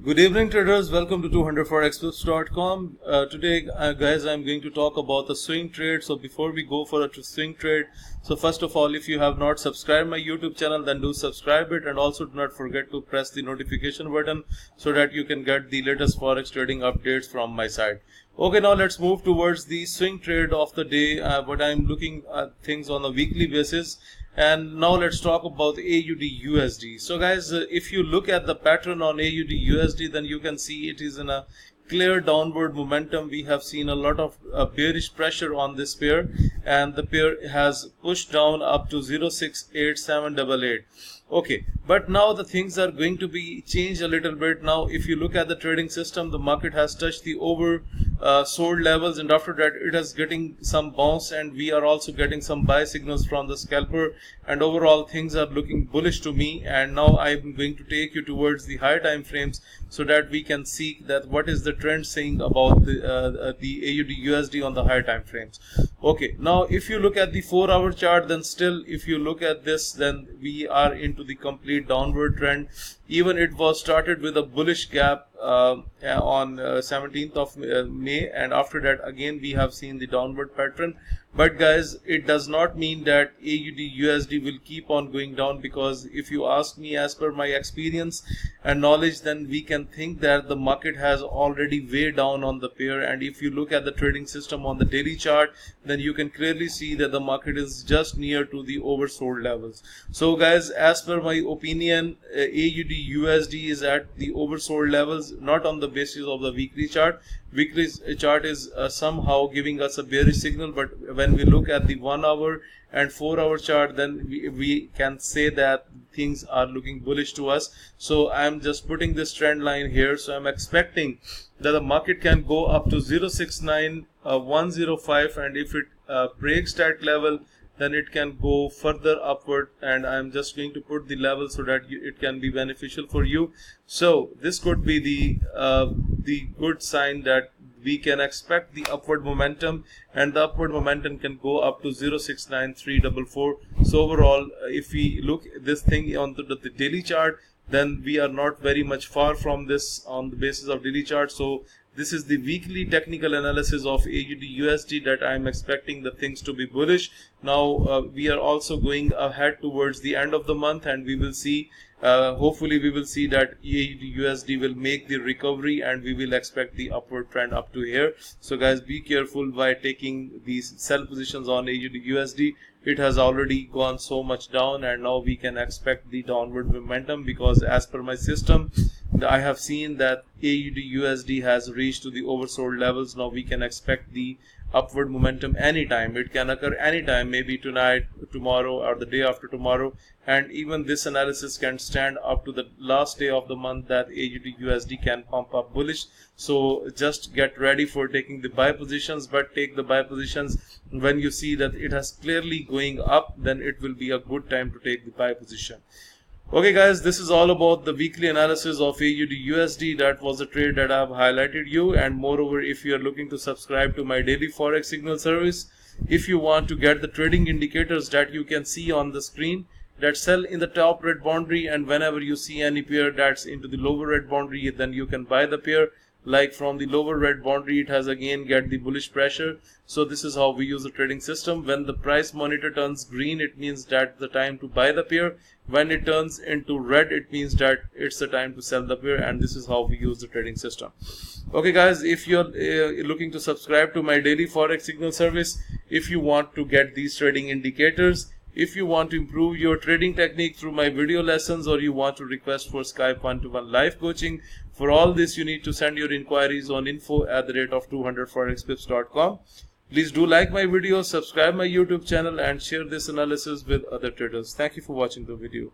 Good evening traders, welcome to 200forexpips.com. Today guys, I'm going to talk about the swing trade. So before we go for a swing trade, so first of all, if you have not subscribed my YouTube channel, then do subscribe it, and also do not forget to press the notification button so that you can get the latest forex trading updates from my side. Okay, now let's move towards the swing trade of the day, but I'm looking at things on a weekly basis. And now let's talk about AUD USD. So guys, if you look at the pattern on AUD USD, then you can see it is in a clear downward momentum. We have seen a lot of bearish pressure on this pair, and the pair has pushed down up to 0.68788. Okay, but now the things are going to be changed a little bit. Now if you look at the trading system, the market has touched the sold levels, and after that it is getting some bounce, and we are also getting some buy signals from the scalper, and overall things are looking bullish to me. And now I'm going to take you towards the higher time frames so that we can see that what is the trend saying about the AUD USD on the higher time frames. Okay, now if you look at the 4-hour chart, then still if you look at this, then we are into the complete downward trend. Even it was started with a bullish gap on 17th of May, and after that again we have seen the downward pattern. But guys, it does not mean that AUD USD will keep on going down, because if you ask me, as per my experience and knowledge, then we can think that the market has already way down on the pair. And if you look at the trading system on the daily chart, then you can clearly see that the market is just near to the oversold levels. So guys, as per my opinion, AUD USD is at the oversold levels, not on the basis of the weekly chart. Weekly chart is somehow giving us a bearish signal, but when we look at the 1-hour and 4-hour chart, then we can say that things are looking bullish to us. So I'm just putting this trend line here. So I'm expecting that the market can go up to 0.69105, and if it breaks that level, then it can go further upward, and I'm just going to put the level so that it can be beneficial for you. So this could be the good sign that we can expect the upward momentum, and the upward momentum can go up to 0.69344. So overall, if we look at this thing on the daily chart, then we are not very much far from this on the basis of daily chart. So this is the weekly technical analysis of AUD USD that I am expecting the things to be bullish. Now we are also going ahead towards the end of the month, and we will see, hopefully we will see that AUD USD will make the recovery, and we will expect the upward trend up to here. So guys, be careful by taking these sell positions on AUD USD. It has already gone so much down, and now we can expect the downward momentum, because as per my system, I have seen that AUD USD has reached to the oversold levels. Now we can expect the upward momentum anytime. It can occur anytime, maybe tonight, tomorrow, or the day after tomorrow. And even this analysis can stand up to the last day of the month, that AUD USD can pump up bullish. So just get ready for taking the buy positions, but take the buy positions when you see that it has clearly going up. Then it will be a good time to take the buy position. Okay guys, this is all about the weekly analysis of AUD USD. That was a trade that I have highlighted you. And moreover, if you are looking to subscribe to my daily forex signal service, if you want to get the trading indicators that you can see on the screen that sell in the top red boundary, and whenever you see any pair that's into the lower red boundary, then you can buy the pair. Like from the lower red boundary, it has again get the bullish pressure. So this is how we use the trading system. When the price monitor turns green, it means that the time to buy the pair. When it turns into red, it means that it's the time to sell the pair, and this is how we use the trading system. Okay guys, if you're looking to subscribe to my daily forex signal service, if you want to get these trading indicators, if you want to improve your trading technique through my video lessons, or you want to request for Skype 1-to-1 live coaching, for all this you need to send your inquiries on info@200forexpips.com. Please do like my video, subscribe my YouTube channel, and share this analysis with other traders. Thank you for watching the video.